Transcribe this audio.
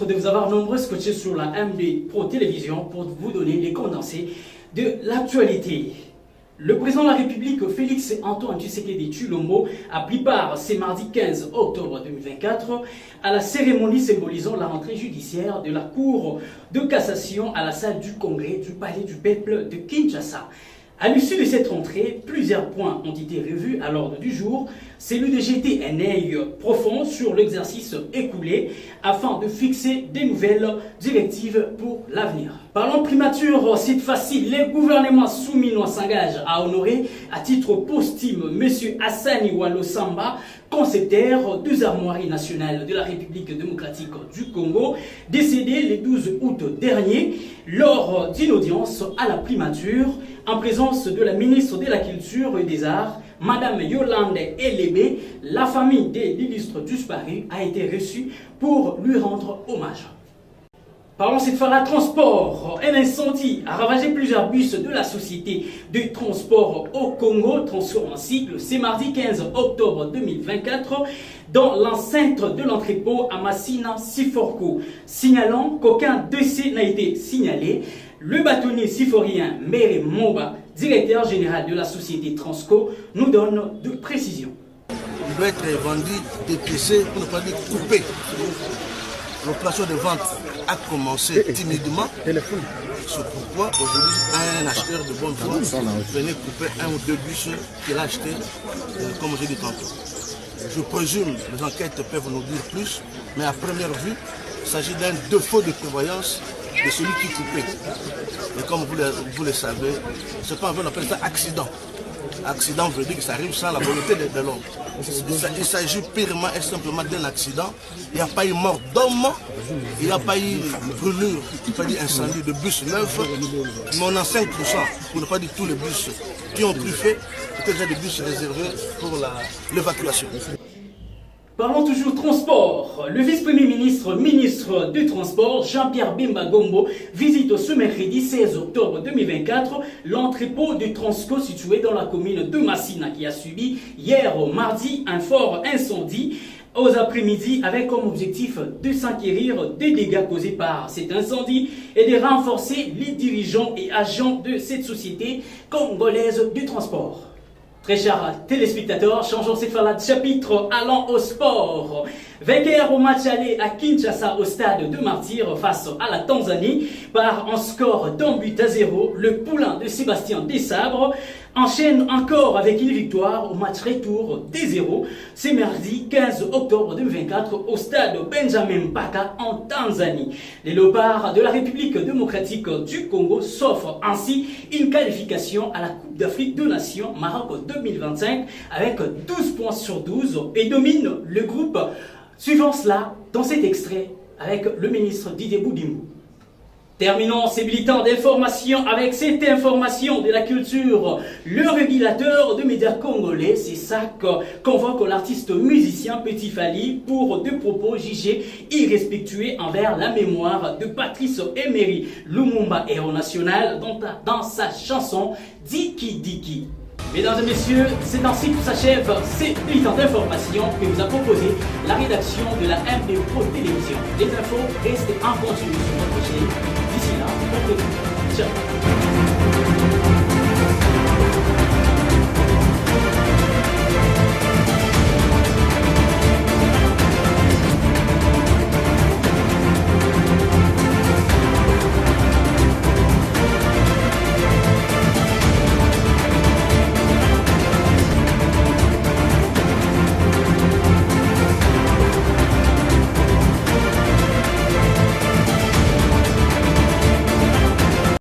peut-être de vous avoir nombreux scotchés sur la MD Pro Télévision pour vous donner les condensés de l'actualité. Le président de la République, Félix Antoine Tshisekedi Tshilombo, a pris part ce mardi 15 octobre 2024 à la cérémonie symbolisant la rentrée judiciaire de la Cour de cassation à la salle du Congrès du Palais du Peuple de Kinshasa. À l'issue de cette rentrée, plusieurs points ont été revus à l'ordre du jour, celui de jeter un œil profond sur l'exercice écoulé afin de fixer de nouvelles directives pour l'avenir. Parlons primature, cette fois-ci, les gouvernements souminois s'engagent à honorer à titre posthume M. Hassani Wallo Samba, concepteur des armoiries nationales de la République démocratique du Congo, décédé le 12 août dernier lors d'une audience à la primature en présence de la ministre de la Culture et des Arts, Madame Yolande Elébé. La famille de l'illustre disparu a été reçue pour lui rendre hommage. Parlons cette fois de transport. Un incendie a ravagé plusieurs bus de la société de transport au Congo, Transport en cycle, ce mardi 15 octobre 2024, dans l'enceinte de l'entrepôt à Massina Siforco. Signalant qu'aucun décès n'a été signalé, le bâtonnier siforien Mere Moba, directeur général de la société Transco, nous donne de précisions. Il doit être vendu, dépiécé, pour ne pas dire coupé. L'opération de vente a commencé timidement. C'est pourquoi aujourd'hui, un acheteur de bonne foi venait couper un ou deux bus qu'il a acheté, comme j'ai dit tantôt. Je présume, les enquêtes peuvent nous dire plus, mais à première vue, il s'agit d'un défaut de prévoyance de celui qui coupait. Et comme vous le savez, c'est pas on appelle ça accident. Accident veut dire que ça arrive sans la volonté de l'homme. Il s'agit purement et simplement d'un accident. Il n'y a pas eu mort d'homme, il n'y a pas eu brûlure, pas dit incendie de bus neufs, mais on a 5%, pour ne pas dire tous les bus qui ont pris fait, c'était déjà des bus réservés pour l'évacuation. Parlons toujours transport. Le vice-premier ministre du Transport, Jean-Pierre Bemba Gombo, visite ce mercredi 16 octobre 2024 l'entrepôt de Transco situé dans la commune de Massina qui a subi hier au mardi un fort incendie aux après-midi avec comme objectif de s'enquérir des dégâts causés par cet incendie et de renforcer les dirigeants et agents de cette société congolaise du transport. Très chers téléspectateurs, changeons cette fois de chapitre, allons au sport. Vainqueur au match aller à Kinshasa au stade de Martyrs face à la Tanzanie par un score d'1-0, le poulain de Sébastien Desabre enchaîne encore avec une victoire au match retour d'0 ce mardi 15 octobre 2024 au stade Benjamin Mpaka en Tanzanie. Les léopards de la République démocratique du Congo s'offrent ainsi une qualification à la Coupe d'Afrique des Nations Maroc 2025 avec 12 points sur 12 et domine le groupe. Suivons cela dans cet extrait avec le ministre Didier Boudimou. Terminons ces bulletins d'information avec cette information de la culture. Le régulateur de médias congolais, c'est ça convoque l'artiste musicien Petit Fally pour des propos jugés irrespectueux envers la mémoire de Patrice Emery Lumumba, héros national, dans sa chanson Diki Diki. Mesdames et messieurs, c'est ainsi que s'achève ces bulletins d'information que vous a proposé la rédaction de la MD Pro Télévision. Les infos restent en continu sur notre chaîne. D'ici là, portez-vous.